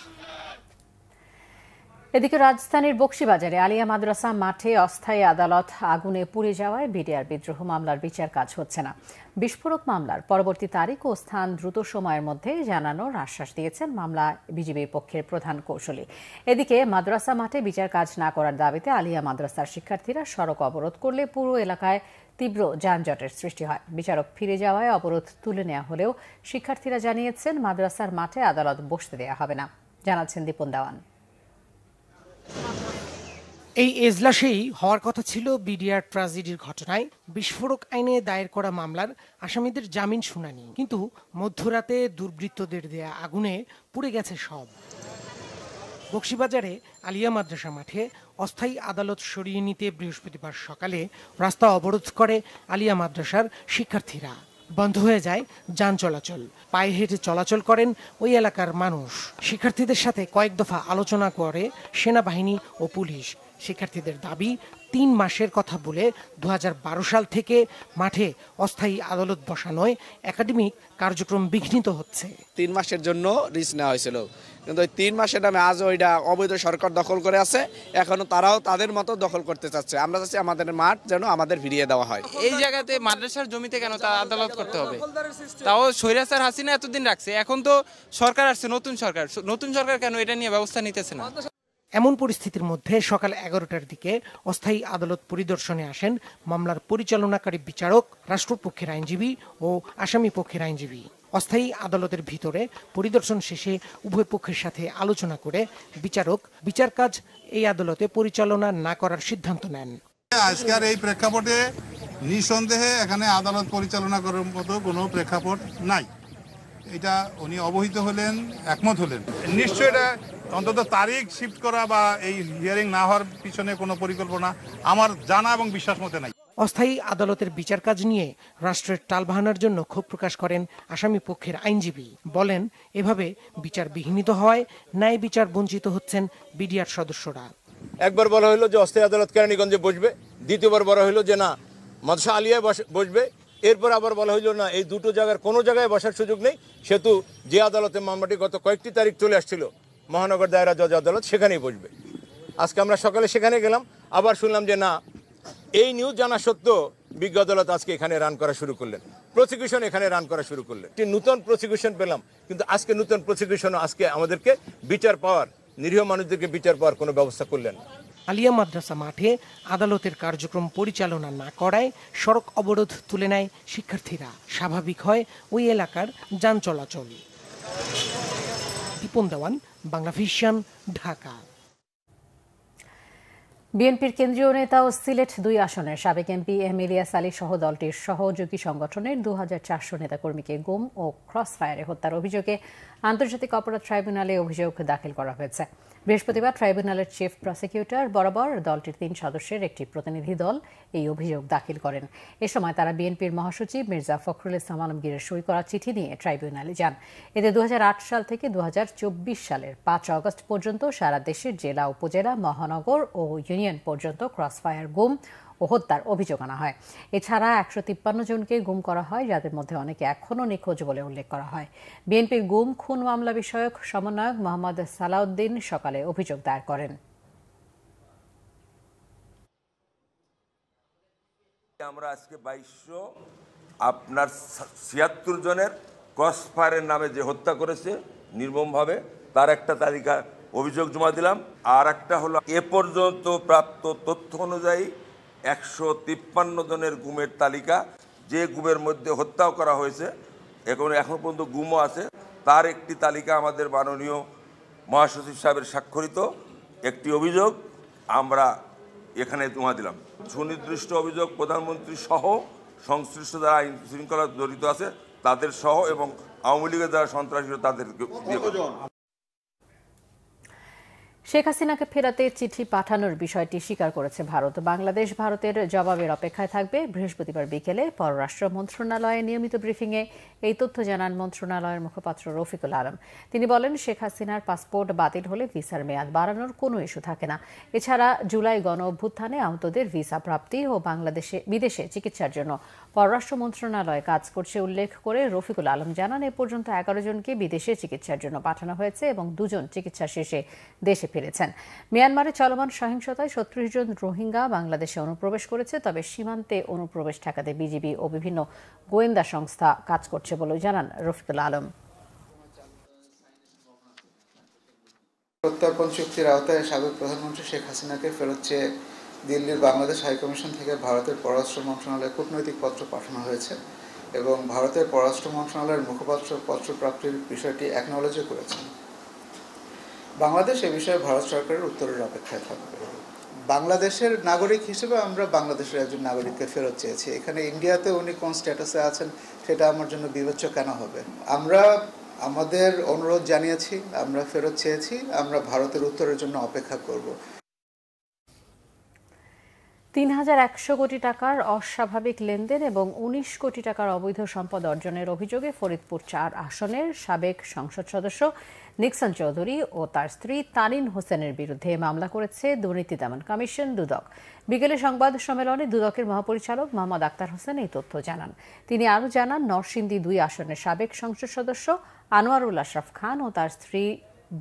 এদিকে রাজধানীর বকশীবাজারে আলিয়া মাদ্রাসা মাঠে অস্থায়ী আদালত আগুনে পুড়ে যাওয়ায় বিডিআর বিদ্রোহ মামলার বিচার কাজ হচ্ছে না। বিস্ফোরক মামলার পরবর্তী তারিখ ও স্থান দ্রুত সময়ের মধ্যে জানানোর আশ্বাস দিয়েছেন মামলা বিজিবির পক্ষের প্রধান কৌশলী। এদিকে মাদ্রাসা মাঠে বিচার কাজ না করার দাবিতে আলিয়া মাদ্রাসার শিক্ষার্থীরা সড়ক অবরোধ করলে পুরো এলাকায় তীব্র যানজটের সৃষ্টি হয়। বিচারক ফিরে যাওয়ায় অবরোধ তুলে নেওয়া হলেও শিক্ষার্থীরা জানিয়েছেন মাদ্রাসার মাঠে আদালত বসতে দেওয়া হবে না। জানাচ্ছেন দীপন দেওয়ান। এই এজলাসেই হওয়ার কথা ছিল বিডিআর ট্র্যাজেডির ঘটনায় বিস্ফোরক আইনে দায়ের করা মামলার আসামিদের জামিন শুনানি, কিন্তু মধ্যরাতে দুর্বৃত্তদের দেয়া আগুনে পুড়ে গেছে সব। বকশীবাজারে আলিয়া মাদ্রাসা মাঠে অস্থায়ী আদালত সরিয়ে নিতে বৃহস্পতিবার সকালে রাস্তা অবরোধ করে আলিয়া মাদ্রাসার শিক্ষার্থীরা। বন্ধ হয়ে যায় যান চলাচল, পায়ে হেঁটে চলাচল করেন ওই এলাকার মানুষ। শিক্ষার্থীদের সাথে কয়েক দফা আলোচনা করে সেনাবাহিনী ও পুলিশ। শিক্ষার্থীদের দাবি 3 মাসের কথা বলে 2012 সাল থেকে মাঠে অস্থায়ী আদালত বসানোয় একাডেমিক কার্যক্রম বিঘ্নিত হচ্ছে। 3 মাসের জন্য রিস্ক নেওয়া হয়েছিল, কিন্তু ওই 3 মাসের নামে আজ ওইটা অবৈধ সরকার দখল করে আছে। এখনো তারাও তাদের মতো দখল করতে চাচ্ছে। আমরা চাচ্ছি আমাদের মাঠ যেন আমাদের ফিরিয়ে দেওয়া হয়। এই জায়গাতে মাদ্রাসার জমিতে কেন তা আদালত করতে হবে? তাও স্বৈরাচার হাসিনা এতদিন রাখছে, এখন তো সরকার আসছে, নতুন সরকার কেন এটা নিয়ে ব্যবস্থা নিতেছে না? এমন পরিস্থিতির মধ্যে সকাল 11টার দিকে অস্থায়ী আদালত পরিদর্শনে আসেন মামলার পরিচালনাকারী বিচারক, রাষ্ট্রপক্ষের আইনজীবী ও আসামি পক্ষের আইনজীবী। অস্থায়ী আদালতের ভিতরে পরিদর্শন শেষে উভয় পক্ষের সাথে আলোচনা করে বিচারক বিচার কাজ এই আদালতে পরিচালনা না করার সিদ্ধান্ত নেন। আজকের এই প্রেক্ষাপটে নিঃসন্দেহে এখানে আদালত পরিচালনা করার মতো কোনো প্রেক্ষাপট নাই। এটা উনি অবহিত হলেন, একমত হলেন। নিশ্চয়ই এটা অন্তত তারিখ শিফট করা বা এই হিয়ারিং না হওয়ার পিছনে কোনো পরিকল্পনা আমার জানা এবং বিশ্বাস মতে নাই। অস্থায়ী আদালতের বিচার কাজ নিয়ে রাষ্ট্রের টালবাহানার জন্য ক্ষোভ প্রকাশ করেন আসামি পক্ষের আইনজীবী। বলেন, এভাবে বিচার বিঘ্নিত হওয়ায় ন্যায় বিচার বঞ্চিত হচ্ছেন বিডিআর সদস্যরা। একবার বলা হলো যে অস্থায়ী আদালত কেরানীগঞ্জে বসবে, দ্বিতীয়বার বলা হলো যে না মাদ্রাসা আলিয়ায় বসবে, এরপর আবার বলা হলো না এই দুটো জায়গার কোনো জায়গায় বসার সুযোগ নেই, সেহেতু যে আদালতে মামলাটি গত কয়েকটি তারিখ চলে আসছিল মহানগর দায়রা জজ আদালত সেখানেই বসবে। আজকে আমরা সকালে সেখানে গেলাম, আবার শুনলাম যে না এই নিউজ জানা সত্ত্বেও বিজ্ঞ আদালত আজকে এখানে রান করা শুরু করলেন, প্রসিকিউশন এখানে রান করা শুরু করলেন। একটি নতুন প্রসিকিউশন পেলাম, কিন্তু আজকে নতুন প্রসিকিউশন আজকে আমাদেরকে বিচার পাওয়ার, নিরীহ মানুষদেরকে বিচার পাওয়ার কোনো ব্যবস্থা করলেন না। আলিয়া মাদ্রাসা মাঠে আদালতের কার্যক্রম পরিচালনা না করায় সড়ক অবরোধ তুলে নেয় শিক্ষার্থীরা। স্বাভাবিক হয় ওই এলাকার যান চলাচল। দীপন দেওয়ান, বাংলা ভিশন, ঢাকা। বিএনপির কেন্দ্রীয় নেতা ও সিলেট 2 আসনের সাবেক এমপি ইলিয়াস আলী সহ দলটির সহযোগী সংগঠনের 2400 নেতাকর্মীকে গুম ও ক্রস ফায়ারে হত্যার অভিযোগে আন্তর্জাতিক অপরাধ ট্রাইব্যুনালে অভিযোগ দাখিল করা হয়েছে। বৃহস্পতিবার ট্রাইব্যুনালের চিফ প্রসিকিউটর বরাবর দলটির 3 সদস্যের একটি প্রতিনিধি দল এই অভিযোগ দাখিল করেন। এ সময় তারা বিএনপির মহাসচিব মির্জা ফখরুল ইসলাম আলমগীরের সই করা চিঠি নিয়ে ট্রাইব্যুনালে যান। এতে 2008 সাল থেকে 2024 সালের 5 আগস্ট পর্যন্ত সারা দেশের জেলা, উপজেলা, মহানগর ও ইউনিয়ন পর্যন্ত ক্রসফায়ার গুম ও হত্যার অভিযোগ আনা হয়। এছাড়া 153 জনকে গুম করা হয়, যাদের মধ্যে অনেকে এখনও নিখোঁজ বলে উল্লেখ করা হয়। বিএনপির গুম খুন মামলা বিষয়ক সমন্বয়ক মোহাম্মদ সালাউদ্দিন সকালে অভিযোগ দায়ের করেন। আমরা আজকে 2276 জনের ক্রসফায়ারের নামে যে হত্যা করেছে নির্মমভাবে, তার একটা তালিকা অভিযোগ জমা দিলাম। আর একটা হলো এ পর্যন্ত প্রাপ্ত তথ্য অনুযায়ী 153 জনের গুমের তালিকা, যে গুমের মধ্যে হত্যাও করা হয়েছে, এখন পর্যন্ত গুমও আছে, তার একটি তালিকা আমাদের মাননীয় মহাসচিব সাহেবের স্বাক্ষরিত একটি অভিযোগ আমরা এখানে জমা দিলাম। সুনির্দিষ্ট অভিযোগ প্রধানমন্ত্রী সহ সংশ্লিষ্ট যারা আইন শৃঙ্খলা জড়িত আছে তাদের সহ এবং আওয়ামী লীগের যারা সন্ত্রাসী তাদেরকে দিয়ে। শেখ হাসিনাকে ফেরাতে চিঠি পাঠানোর বিষয়টি স্বীকার করেছে ভারত। বাংলাদেশ ভারতের জবাবের অপেক্ষায় থাকবে। বৃহস্পতিবার বিকেলে পররাষ্ট্র মন্ত্রণালয়ে নিয়মিত ব্রিফিংয়ে এই তথ্য জানান মন্ত্রণালয়ের মুখপাত্র রফিকুল আলম। তিনি বলেন, শেখ হাসিনার পাসপোর্ট বাতিল হলে ভিসার মেয়াদ বাড়ানোর কোনো ইস্যু থাকে না। এছাড়া জুলাই গণ অভ্যুত্থানে আহতদের ভিসা প্রাপ্তি ও বিদেশে চিকিৎসার জন্য পররাষ্ট্র মন্ত্রণালয় কাজ করছে উল্লেখ করে রফিকুল আলম জানান, এ পর্যন্ত 11 জনকে বিদেশে চিকিৎসার জন্য পাঠানো হয়েছে এবং 2 জন চিকিৎসা শেষে দেশে ফিরেছেন। মিয়ানমারে চলমান সহিংসতায় 36 জন রোহিঙ্গা বাংলাদেশে অনুপ্রবেশ করেছে। তবে সীমান্তে অনুপ্রবেশ ঠেকাতে বিজিবি ও বিভিন্ন গোয়েন্দা সংস্থা কাজ করছে বলে জানান রফিকুল আলম। প্রত্যর্পণ চুক্তির আওতায় সাবেক প্রধানমন্ত্রী শেখ হাসিনাকে ফেরত চেয়ে দিল্লির বাংলাদেশ হাইকমিশন থেকে ভারতের পররাষ্ট্র মন্ত্রণালয়ে কূটনৈতিক পত্র পাঠানো হয়েছে এবং ভারতের পররাষ্ট্র মন্ত্রণালয়ের মুখপাত্র পত্র প্রাপ্তির বিষয়টি অ্যাকনলেজও করেছেন। বাংলাদেশ এ বিষয়ে ভারত সরকারের উত্তরের অপেক্ষায় থাকবে। বাংলাদেশের নাগরিক হিসেবে আমরা বাংলাদেশের একজন নাগরিককে ফেরত চেয়েছি। এখানে ইন্ডিয়াতে উনি কোন স্ট্যাটাসে আছেন সেটা আমার জন্য বিবেচ্য কেন হবে? আমরা আমাদের অনুরোধ জানিয়েছি, আমরা ফেরত চেয়েছি, আমরা ভারতের উত্তরের জন্য অপেক্ষা করব। 3100 কোটি টাকার অস্বাভাবিক লেনদেন এবং 19 কোটি টাকার অবৈধ সম্পদ অর্জনের অভিযোগে ফরিদপুর 4 আসনের সাবেক সংসদ সদস্য নিক্সন চৌধুরী ও তার স্ত্রী তানিন হোসেনের বিরুদ্ধে মামলা করেছে দুর্নীতি দমন কমিশন দুদক। বিকেলে সংবাদ সম্মেলনে দুদকের মহাপরিচালক মোহাম্মদ আক্তার হোসেন এই তথ্য জানান। তিনি আরও জানান, নরসিংদী 2 আসনের সাবেক সংসদ সদস্য আনোয়ারুল আশরাফ খান ও তার স্ত্রী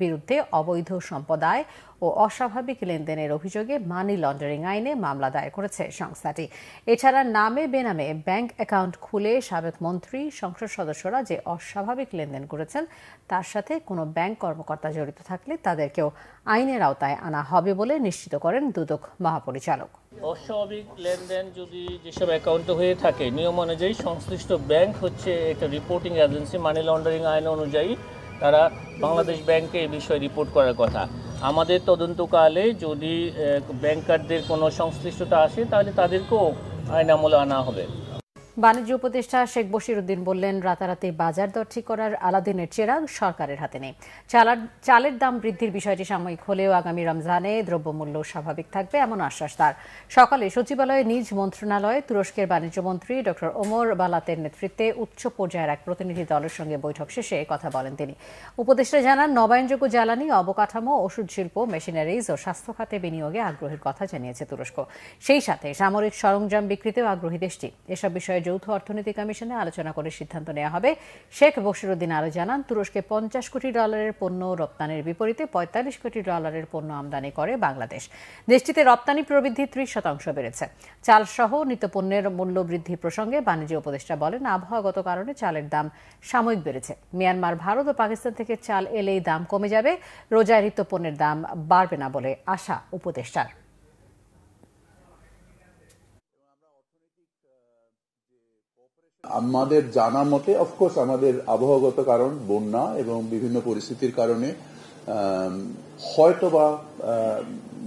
বিরুদ্ধে অবৈধ সম্পদ আয় ও অস্বাভাবিক লেনদেনের অভিযোগে মানি লন্ডারিং আইনে মামলা দায়ের করেছে সংস্থাটি। এছাড়া নামে বেনামে ব্যাংক অ্যাকাউন্ট খুলে সাবেক মন্ত্রী, সংসদ সদস্যরা যে অস্বাভাবিক লেনদেন করেছেন তার সাথে কোনো ব্যাংক কর্মকর্তা জড়িত থাকলে তাদেরকেও আইনের আওতায় আনা হবে বলে নিশ্চিত করেন দুদক মহাপরিচালক। অস্বাভাবিক লেনদেন যদি যেসব অ্যাকাউন্টে হয়ে থাকে, নিয়ম অনুযায়ী সংশ্লিষ্ট ব্যাংক হচ্ছে একটা রিপোর্টিং এজেন্সি। মানি লন্ডারিং আইন অনুযায়ী তারা বাংলাদেশ ব্যাংকে এই বিষয়ে রিপোর্ট করার কথা। আমাদের তদন্তকালে যদি ব্যাংকারদের কোনো সংশ্লিষ্টতা আসে তাহলে তাদেরকেও আইন আমলে আনা হবে। বাণিজ্য উপদেষ্টা শেখ বশিরউদ্দিন বললেন, রাতারাতি বাজার দর ঠিক করার আলাদিনের চেরাগ সরকারের হাতে নেই। চালের দাম বৃদ্ধির বিষয়টি সাময়িক হলেও আগামী রমজানে দ্রব্যমূল্য স্বাভাবিক থাকবে এমন আশ্বাস তার। সকালে সচিবালয়ে নিজ মন্ত্রণালয়ে তুরস্কের বাণিজ্যমন্ত্রী ডক্টর ওমর বালাতের নেতৃত্বে উচ্চ পর্যায়ের এক প্রতিনিধি দলের সঙ্গে বৈঠক শেষে কথা বলেন তিনি। উপদেষ্টা জানান, নবায়নযোগ্য জ্বালানি, অবকাঠামো, ওষুধ শিল্প, মেশিনারিজ ও স্বাস্থ্য খাতে বিনিয়োগে আগ্রহের কথা জানিয়েছে তুরস্ক। সেই সাথে সামরিক সরঞ্জাম বিক্রিতেও আগ্রহী দেশটি। এসব বিষয়ে যৌথ অর্থনীতি কমিশনে আলোচনা করে সিদ্ধান্ত নেওয়া হবে। শেখ বশিরউদ্দিন আরও জানান, তুরস্কে $50 কোটি পণ্য রপ্তানির বিপরীতে $45 কোটি পণ্য আমদানি করে বাংলাদেশ। দেশটিতে রপ্তানি প্রবৃদ্ধি 30% বেড়েছে। চাল সহ নিত্যপণ্যের মূল্য বৃদ্ধি প্রসঙ্গে বাণিজ্য উপদেষ্টা বলেন, আবহাওয়াগত কারণে চালের দাম সাময়িক বেড়েছে। মিয়ানমার, ভারত ও পাকিস্তান থেকে চাল এলেই দাম কমে যাবে। রোজায় নিত্যপণ্যের দাম বাড়বে না বলে আশা উপদেষ্টার। আমাদের জানা মতে অফকোর্স আমাদের আবহাওয়াগত কারণ, বন্যা এবং বিভিন্ন পরিস্থিতির কারণে হয়তোবা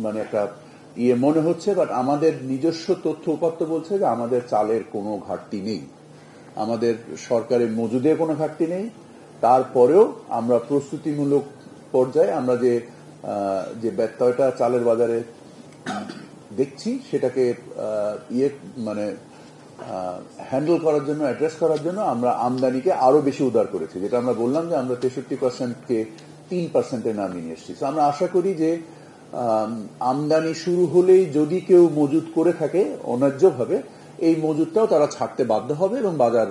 মানে একটা মনে হচ্ছে, বাট আমাদের নিজস্ব তথ্য উপাত্ত বলছে যে আমাদের চালের কোনো ঘাটতি নেই, আমাদের সরকারের মজুদে কোনো ঘাটতি নেই। তারপরেও আমরা প্রস্তুতিমূলক পর্যায়ে আমরা যে ব্যত্যয়টা চালের বাজারে দেখছি সেটাকে মানে হ্যান্ডেল করার জন্য, অ্যাড্রেস করার জন্য আমরা আমদানিকে আরো বেশি উদার করেছি। যেটা আমরা বললাম যে আমরা 63%কে 3%-এ নামিয়ে নিয়ে এসেছি। আমরা আশা করি যে আমদানি শুরু হলেই যদি কেউ মজুদ করে থাকে অন্যায্যভাবে, এই মজুদটাও তারা ছাড়তে বাধ্য হবে এবং বাজার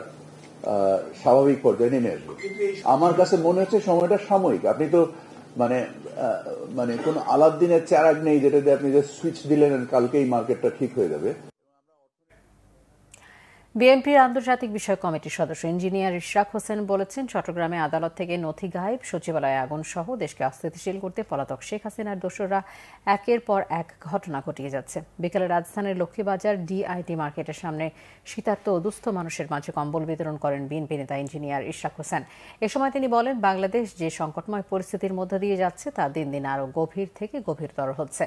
স্বাভাবিক পর্যায়ে নেমে আসবে। আমার কাছে মনে হচ্ছে সময়টা সাময়িক। আপনি তো মানে কোন আলাদ্দিনের চেরাগ নেই যেটাতে আপনি যে সুইচ দিলেন কালকেই মার্কেটটা ঠিক হয়ে যাবে। বিএনপির আন্তর্জাতিক বিষয়ক কমিটির সদস্য ইঞ্জিনিয়ার ইশরাক হোসেন বলেছেন, চট্টগ্রামে আদালত থেকে নথি গায়েব, সচিবালয়ে আগুন সহ দেশকে অস্থিতিশীল করতে পলাতক শেখ হাসিনার দোসররা একের পর এক ঘটনা ঘটিয়ে যাচ্ছে। বিকেলে রাজধানীর লক্ষ্মীবাজার ডিআইটি মার্কেটের সামনে শীতার্ত ও দুস্থ মানুষের মাঝে কম্বল বিতরণ করেন বিএনপি নেতা ইঞ্জিনিয়ার ইশরাক হোসেন। এ সময় তিনি বলেন, বাংলাদেশ যে সংকটময় পরিস্থিতির মধ্য দিয়ে যাচ্ছে তা দিন দিন আরও গভীর থেকে গভীরতর হচ্ছে।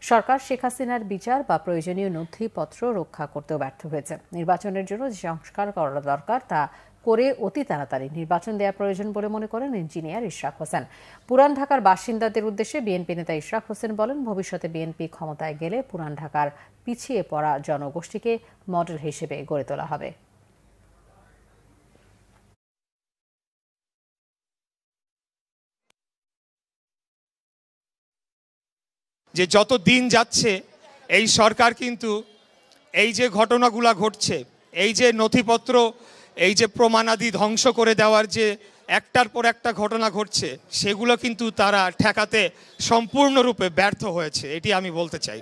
সরকার শেখ হাসিনার বিচার বা প্রয়োজনীয় নথিপত্র রক্ষা করতেও ব্যর্থ হয়েছে। নির্বাচনের জন্য যে সংস্কার করা দরকার তা করে অতি তাড়াতাড়ি নির্বাচন দেওয়া প্রয়োজন বলে মনে করেন ইঞ্জিনিয়ার ইশরাক হোসেন। পুরান ঢাকার বাসিন্দাদের উদ্দেশ্যে বিএনপি নেতা ইশরাক হোসেন বলেন, ভবিষ্যতে বিএনপি ক্ষমতায় গেলে পুরান ঢাকার পিছিয়ে পড়া জনগোষ্ঠীকে মডেল হিসেবে গড়ে তোলা হবে। যে যত দিন যাচ্ছে এই সরকার কিন্তু এই যে ঘটনাগুলা ঘটছে, এই যে নথিপত্র, এই যে প্রমাণাদি ধ্বংস করে দেওয়ার যে একটার পর একটা ঘটনা ঘটছে, সেগুলো কিন্তু তারা ঠেকাতে সম্পূর্ণরূপে ব্যর্থ হয়েছে, এটি আমি বলতে চাই।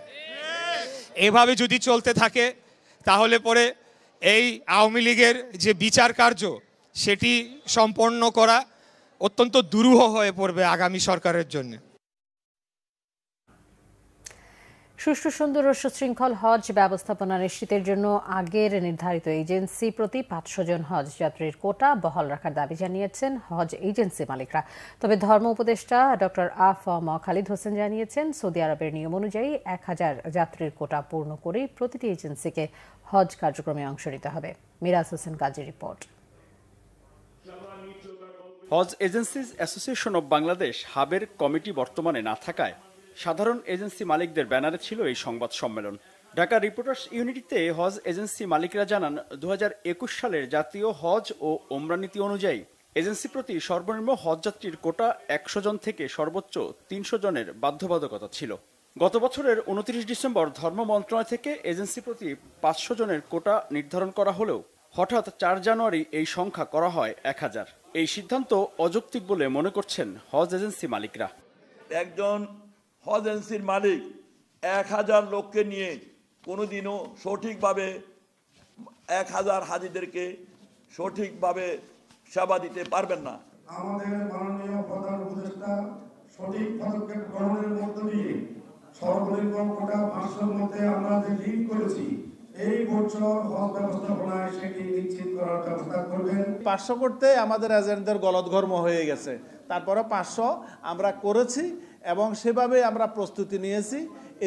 এভাবে যদি চলতে থাকে তাহলে পরে এই আওয়ামী লীগের যে বিচার কার্য সেটি সম্পন্ন করা অত্যন্ত দুরূহ হয়ে পড়বে আগামী সরকারের জন্য। সুষ্ঠু, সুন্দর ও সুশৃঙ্খল হজ ব্যবস্থাপনা নিশ্চিতের জন্য আগের নির্ধারিত এজেন্সি প্রতি 500 জন হজ যাত্রীর কোটা বহাল রাখার দাবি জানিয়েছেন হজ এজেন্সি মালিকরা। তবে ধর্ম উপদেষ্টা ডক্টর আ.ফ.ম. খালিদ হোসেন জানিয়েছেন, সৌদি আরবের নিয়ম অনুযায়ী 1000 যাত্রীর কোটা পূর্ণ করেই প্রতিটি এজেন্সিকে হজ কার্যক্রমে অংশ নিতে হবে। Miraj Hossain Kazi report. Hajj agencies association of Bangladesh হাবের কমিটি বর্তমানে না থাকায় সাধারণ এজেন্সি মালিকদের ব্যানারে ছিল এই সংবাদ সম্মেলন। ঢাকা রিপোর্টার্স ইউনিটিতে হজ এজেন্সি মালিকরা জানান, 2021 সালের জাতীয় হজ ও ওমরা নীতি অনুযায়ী এজেন্সি প্রতি সর্বনিম্ন হজযাত্রীর কোটা 100 জন থেকে সর্বোচ্চ 300 জনের বাধ্যবাধকতা ছিল। গত বছরের 29 ডিসেম্বর ধর্ম মন্ত্রণালয় থেকে এজেন্সি প্রতি 500 জনের কোটা নির্ধারণ করা হলেও হঠাৎ 4 জানুয়ারি এই সংখ্যা করা হয় 1000। এই সিদ্ধান্ত অযৌক্তিক বলে মনে করছেন হজ এজেন্সি মালিকরা। একজন হজ এজেন্সির মালিক 1000 লোককে নিয়ে কোনোদিনও সঠিকভাবে 1000 হাজিদেরকে সঠিকভাবে সেবা দিতে পারবেন না। আমাদের মাননীয় প্রধান উপদেষ্টা সঠিক পদক্ষেপ গ্রহণের মধ্য দিয়ে সর্বনিম্ন কোটা 500-র মধ্যে আমরা যে ঠিক করেছি এই বছর হজ ব্যবস্থাপনায় সেটি নিশ্চিত করার ব্যবস্থা করবেন। 500 করতে আমাদের এজেন্টদের গলদঘর্ম হয়ে গেছে, তারপরে 500 আমরা করেছি এবং সেভাবে আমরা প্রস্তুতি নিয়েছি।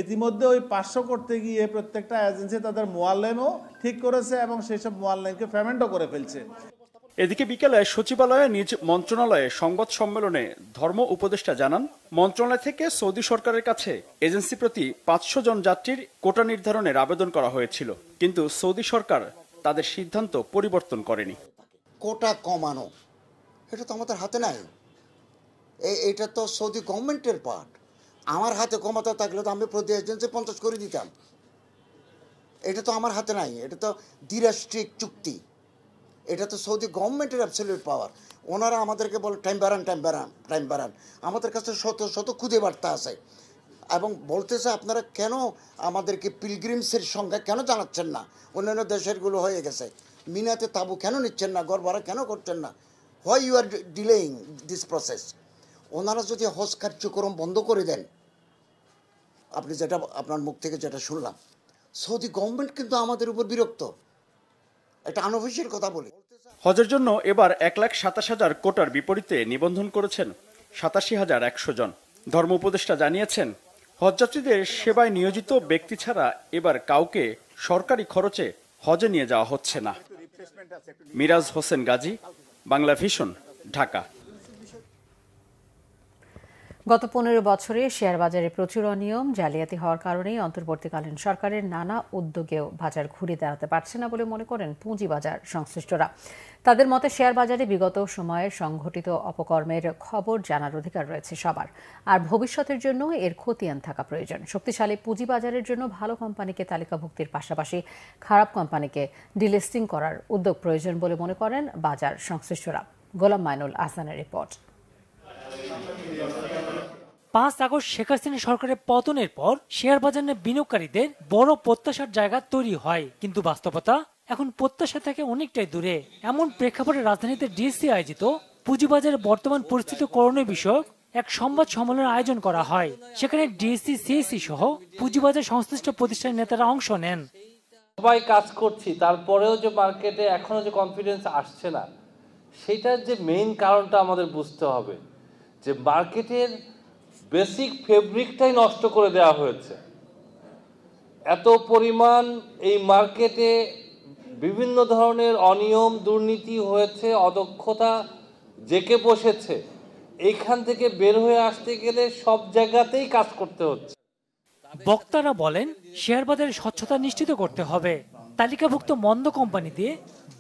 ইতিমধ্যে ওই 500 করতে গিয়ে প্রত্যেকটা এজেন্সি তাদের মোয়াল্লেমও ঠিক করেছে এবং সেসব মোয়াল্লেমকে পেমেন্টও করে ফেলছে। এদিকে বিকেলে সচিবালয়ে নিজ মন্ত্রণালয়ে সংবাদ সম্মেলনে ধর্ম উপদেষ্টা জানান, মন্ত্রণালয় থেকে সৌদি সরকারের কাছে এজেন্সি প্রতি 500 জন যাত্রীর কোটা নির্ধারণের আবেদন করা হয়েছিল, কিন্তু সৌদি সরকার তাদের সিদ্ধান্ত পরিবর্তন করেনি। কোটা কমানো এটা তো আমাদের হাতে নাই, এটা তো সৌদি গভর্নমেন্টের পার্ট। আমার হাতে কমাতে থাকলে তো আমি প্রতি এজেন্সি 50 করে দিতাম। এটা তো আমার হাতে নাই, এটা তো দ্বিরাষ্ট্রিক চুক্তি, এটা তো সৌদি গভর্নমেন্টের অ্যাবসলিউট পাওয়ার। ওনারা আমাদেরকে বলে টাইম বাড়ান। আমাদের কাছে শত খুদে বার্তা আছে এবং বলতেছে আপনারা কেন আমাদেরকে পিলগ্রিমসের সংখ্যা কেন জানাচ্ছেন না, অন্যান্য দেশেরগুলো হয়ে গেছে, মিনাতে তাবু কেন নিচ্ছেন না, ঘর ভাড়া কেন করছেন না, why you are delaying this process. ওনারা যদি হজ কার্যক্রম বন্ধ করে দেন, আপনি যেটা আপনার মুখ থেকে যেটা শুনলাম, সৌদি গভর্নমেন্ট কিন্তু আমাদের উপর বিরক্ত। এটা আনঅফিশিয়াল কথা বলি। হজের জন্য এবার 1,27,000 কোটার বিপরীতে নিবন্ধন করেছেন 87,100 জন। ধর্ম উপদেষ্টা জানিয়েছেন, হজযাত্রীদের সেবায় নিয়োজিত ব্যক্তি ছাড়া এবার কাউকে সরকারি খরচে হজে নিয়ে যাওয়া হচ্ছে না। মিরাজ হোসেন গাজী, বাংলা ভিশন, ঢাকা। গত 15 বছরে শেয়ার বাজারে প্রচুর অনিয়ম, জালিয়াতি হওয়ার কারণেই অন্তর্বর্তীকালীন সরকারের নানা উদ্যোগেও বাজার ঘুরে দাঁড়াতে পারছে না বলে মনে করেন পুঁজিবাজার সংশ্লিষ্টরা। তাদের মতে শেয়ার বাজারে বিগত সময়ের সংঘটিত অপকর্মের খবর জানার অধিকার রয়েছে সবার, আর ভবিষ্যতের জন্য এর খতিয়ান থাকা প্রয়োজন। শক্তিশালী পুঁজিবাজারের জন্য ভালো কোম্পানিকে তালিকাভুক্তির পাশাপাশি খারাপ কোম্পানিকে ডিলিস্টিং করার উদ্যোগ প্রয়োজন বলে মনে করেন বাজার সংশ্লিষ্টরা। গোলাম মাইনুল আহসানের রিপোর্ট। 5 আগস্ট শেখ হাসিনা সরকারের পতনের পর শেয়ার বাজারে বিনিয়োগকারীদের বড় প্রত্যাশার জায়গা তৈরি হয়, কিন্তু বাস্তবতা এখন প্রত্যাশা থেকে অনেকটাই দূরে। এমন প্রেক্ষাপটে রাজধানীতে ডিএসসি আয়োজিত পুঁজিবাজারের বর্তমান পরিস্থিতি করণীয় বিষয়ক এক সংবাদ সম্মেলনের আয়োজন করা হয়। সেখানে ডিএসসি, সিএসসি সহ পুঁজিবাজার সংশ্লিষ্ট প্রতিষ্ঠানের নেতারা অংশ নেন। সবাই কাজ করছি, তারপরেও যে মার্কেটে এখনো যে কনফিডেন্স আসছে না, সেটার যে মেইন কারণটা আমাদের বুঝতে হবে, যে মার্কেটের বেসিক ফেব্রিকটাই নষ্ট করে দেওয়া হয়েছে। এত পরিমাণ এই মার্কেটে বিভিন্ন ধরনের অনিয়ম, দুর্নীতি হয়েছে, অদক্ষতা জেঁকে বসেছে। এইখান থেকে বের হয়ে আসতে গেলে সব জায়গাতেই কাজ করতে হচ্ছে। বক্তারা বলেন, শেয়ার বাজারে স্বচ্ছতা নিশ্চিত করতে হবে। তালিকাভুক্ত মন্দ কোম্পানি দিয়ে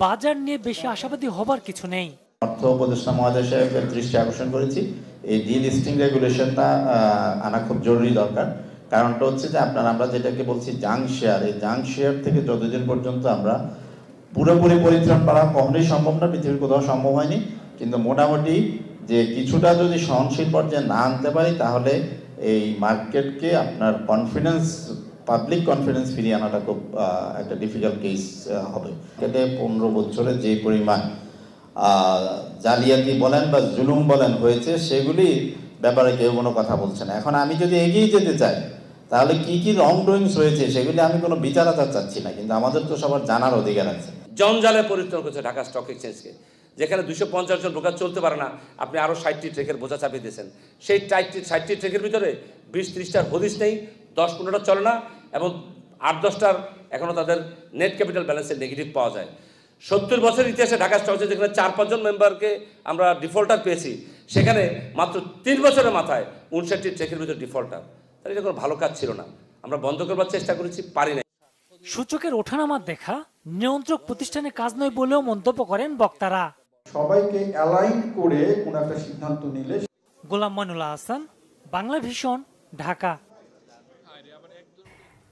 বাজার নিয়ে বেশি আশাবাদী হবার কিছু নেই। অর্থ উপদেষ্টা মহোদয় সাহেবের দৃষ্টি আকর্ষণ করেছি, এই ডিলিস্টিং রেগুলেশনটা আনা খুব জরুরি দরকার। কারণটা হচ্ছে যে আমরা যেটাকে বলছি জাঙ্ক শেয়ার, এই জাঙ্ক শেয়ার থেকে যতদিন পর্যন্ত আমরা পুরোপুরি পরিত্রাণ পাওয়া কখনোই সম্ভব না, পৃথিবীর কোথাও সম্ভব হয়নি, কিন্তু মোটামুটি যে কিছুটা যদি সহনশীল পর্যায়ে না আনতে পারি, তাহলে এই মার্কেটকে আপনার কনফিডেন্স, পাবলিক কনফিডেন্স ফিরিয়ে আনাটা খুব একটা ডিফিকাল্ট কেস হবে। এতে 15 বছরে যে পরিমাণ জালিয়াতি বলেন বা জুলুম বলেন হয়েছে, সেগুলি ব্যাপারে কেউ কোনো কথা বলছে না। এখন আমি যদি এগিয়ে যেতে চাই, তাহলে কি কি রং ডুইংস হয়েছে সেগুলি আমি কোনো বিচার আচার চাচ্ছি না, কিন্তু আমাদের তো সবার জানার অধিকার আছে। জঞ্জালে পরিত্রাণ করেছে ঢাকা স্টক এক্সচেঞ্জকে, যেখানে 250 জন ব্রোকার চলতে পারে না, আপনি আরও 60টি ট্রেকের বোঝা চাপিয়ে দিয়েছেন। সেই 60টি ট্রেকের ভিতরে 20-30টার হদিস নেই, 10-15টা চলে না, এবং 8-10টার এখনও তাদের নেট ক্যাপিটাল ব্যালেন্সে নেগেটিভ পাওয়া যায়। 70 বছরের ইতিহাসে ঢাকা স্টক এক্সচেঞ্জ যেখানে 4-5 জন মেম্বারকে আমরা ডিফল্টার পেয়েছি, সেখানে মাত্র 3 বছরের মাথায় 59টি ট্রেকের ভিতরে ডিফল্টার। তাহলে এটা কোনো ভালো কাজ ছিল না। আমরা বন্ধ করবার চেষ্টা করেছি, পারি না। সূচকের ওঠানামার দেখা নিয়ন্ত্রক প্রতিষ্ঠানের কাজ নয় বলেও মন্তব্য করেন বক্তারা। সবাইকে অ্যালাইন করে কোন একটা সিদ্ধান্ত নিলে। গোলাম মাইনুল আহসান, বাংলা ভিশন, ঢাকা।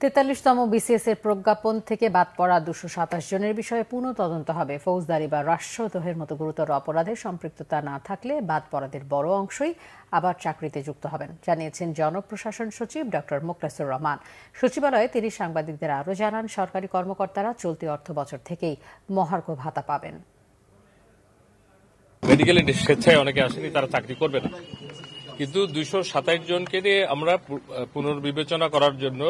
43তম বিসিএস এর প্রজ্ঞাপন থেকে বাদ পড়া 227 জনের বিষয়ে পুনঃ তদন্ত হবে। ফৌজদারি বা রাষ্ট্রদ্রোহের মতো গুরুতর অপরাধে সম্পৃক্ততা না থাকলে বাদ পড়াদের বড় অংশই আবার চাকরিতে যুক্ত হবেন, জানিয়েছেন জনপ্রশাসন সচিব ডক্টর মোখলেসুর রহমান। সচিবালয়ে তিনি সাংবাদিকদের আরও জানান, সরকারি কর্মকর্তারা চলতি অর্থ বছর থেকেই মহার্ঘ ভাতা পাবেন। মেডিকেল স্বেচ্ছায় অনেকে আসেনি, তারা চাকরি করবে না, কিন্তু 227 জনকে নিয়ে আমরা পুনর্বিবেচনা করার জন্য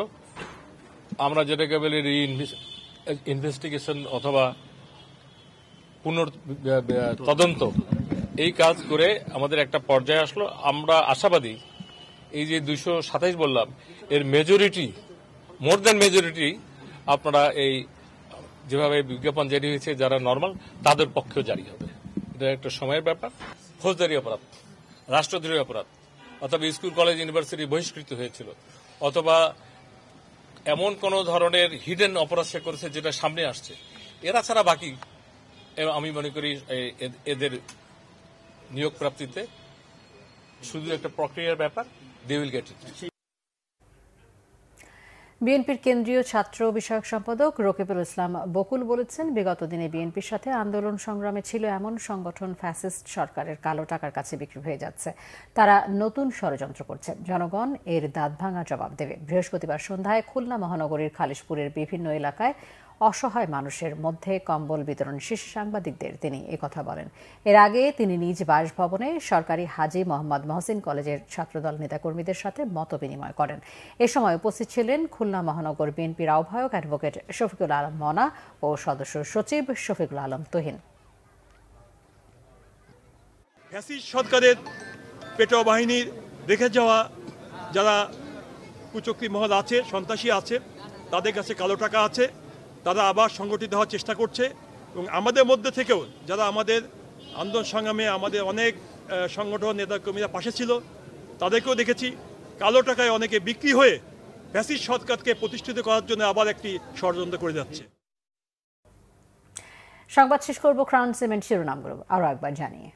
আমরা যেটাকে বলি ইনভেস্টিগেশন অথবা তদন্ত, এই কাজ করে আমাদের একটা পর্যায়ে আসলো। আমরা আশাবাদী এই যে 227 বললাম, এর মেজরিটি, মোর দ্যান মেজরিটি আপনারা এই যেভাবে বিজ্ঞাপন জারি হয়েছে যারা নর্মাল, তাদের পক্ষেও জারি হবে। এটা একটা সময়ের ব্যাপার। ফৌজদারি অপরাধ, রাষ্ট্রদ্রোহী অপরাধ, অথবা স্কুল কলেজ ইউনিভার্সিটি বহিষ্কৃত হয়েছিল, অথবা এমন কোন ধরনের হিডেন অপরাধ সে করেছে যেটা সামনে আসছে, এরা ছাড়া বাকি আমি মনে করি এদের নিয়োগ প্রাপ্তিতে শুধু একটা প্রক্রিয়ার ব্যাপার, দে উইল গেট ইট। বিএনপির কেন্দ্রীয় ছাত্র বিষয়ক সম্পাদক রকিবুল ইসলাম বকুল বলেছেন, বিগত দিনে বিএনপির সাথে আন্দোলন সংগ্রামে ছিল এমন সংগঠন ফ্যাসিস্ট সরকারের কালো টাকার কাছে বিক্রি হয়ে যাচ্ছে। তারা নতুন ষড়যন্ত্র করছে, জনগণ এর দাঁতভাঙা জবাব দেবে। বৃহস্পতিবার সন্ধ্যায় খুলনা মহানগরীর খালিশপুরের বিভিন্ন এলাকায় অসহায় মানুষের মধ্যে কম্বল বিতরণ শেষে সাংবাদিকদের তিনি একথা বলেন। এর আগে তিনি নিজ বাসভবনে সরকারি হাজী মোহাম্মদ মহসিন কলেজের ছাত্রদল নেতাকর্মীদের সাথে মত বিনিময় করেন। এ সময় উপস্থিত ছিলেন খুলনা মহানগর বিএনপির আহ্বায়ক অ্যাডভোকেট শফিকুল আলম মনা ও সদস্য সচিব শফিকুল আলম তুহিন। ফ্যাসিস্ট সরকারের পেটোয়া বাহিনীর রেখে যাওয়া যারা কুচক্রী মহল আছে, সন্ত্রাসী আছে, তাদের কাছে কালো টাকা আছে, তারা আবার সংগঠিত হওয়ার চেষ্টা করছে। এবং আমাদের মধ্যে থেকেও যারা আমাদের আন্দোলন সংগ্রামে আমাদের অনেক সংগঠন নেতাকর্মীরা পাশে ছিল, তাদেরকেও দেখেছি কালো টাকায় অনেকে বিক্রি হয়ে ফ্যাসিস্ট সরকারকে প্রতিষ্ঠিত করার জন্য আবার একটি ষড়যন্ত্র করে যাচ্ছে। সংবাদ শেষ করব ক্রাউন সিমেন্ট শিরোনামগুলো আরও একবার জানিয়ে।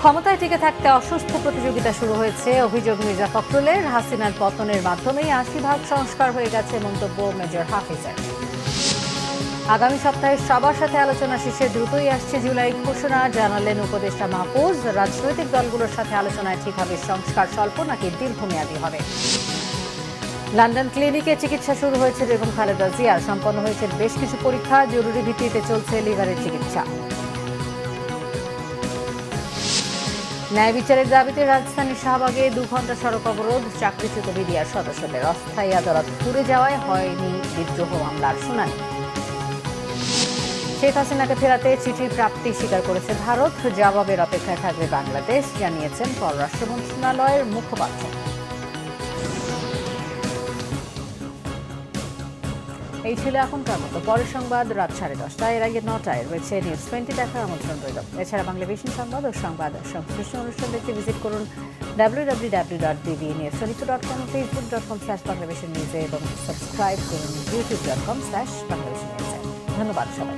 ক্ষমতায় টিকে থাকতে অসুস্থ প্রতিযোগিতা শুরু হয়েছে, অভিযোগ মির্জা ফখরুলের। হাসিনার পতনের মাধ্যমেই 80% সংস্কার হয়ে গেছে, মন্তব্য মেজর হাফিজের। আগামী সপ্তাহে সবার সাথে আলোচনা শেষে দ্রুতই আসছে জুলাই ঘোষণা, জানালেন উপদেষ্টা মাহফুজ। রাজনৈতিক দলগুলোর সাথে আলোচনায় ঠিক হবে সংস্কার স্বল্প নাকি দীর্ঘমেয়াদী হবে। লন্ডন ক্লিনিকে চিকিৎসা শুরু হয়েছে বেগম খালেদা জিয়ার। সম্পন্ন হয়েছে বেশ কিছু পরীক্ষা, জরুরি ভিত্তিতে চলছে লিভারের চিকিৎসা। ন্যায় বিচারের দাবিতে রাজধানীর শাহবাগে 2 ঘণ্টা সড়ক অবরোধ, চাকরিচ্যুত বিডিআর সদস্যদের। অস্থায়ী আদালত পুড়ে যাওয়ায় হয়নি বিদ্রোহ মামলার শুনানি। শেখ হাসিনাকে ফেরাতে চিঠির প্রাপ্তি স্বীকার করেছে ভারত, জবাবের অপেক্ষায় থাকবে বাংলাদেশ, জানিয়েছেন পররাষ্ট্র মন্ত্রণালয়ের মুখপাত্র। এই ছিল এখনকার মতো। পরের সংবাদ রাত 10:30। এর আগে 9টায় রয়েছে নিউজ 20 দেখার আমন্ত্রণ রইল। এছাড়া বাংলা ভিশন সংবাদ ও সংবাদ সংশ্লিষ্ট অনুষ্ঠান দেখতে ভিজিট করুন www.bbnews24.com, facebook.com/banglavishnnews এবং সাবস্ক্রাইব করুন youtube.com/banglavishnnews। ধন্যবাদ সবাই।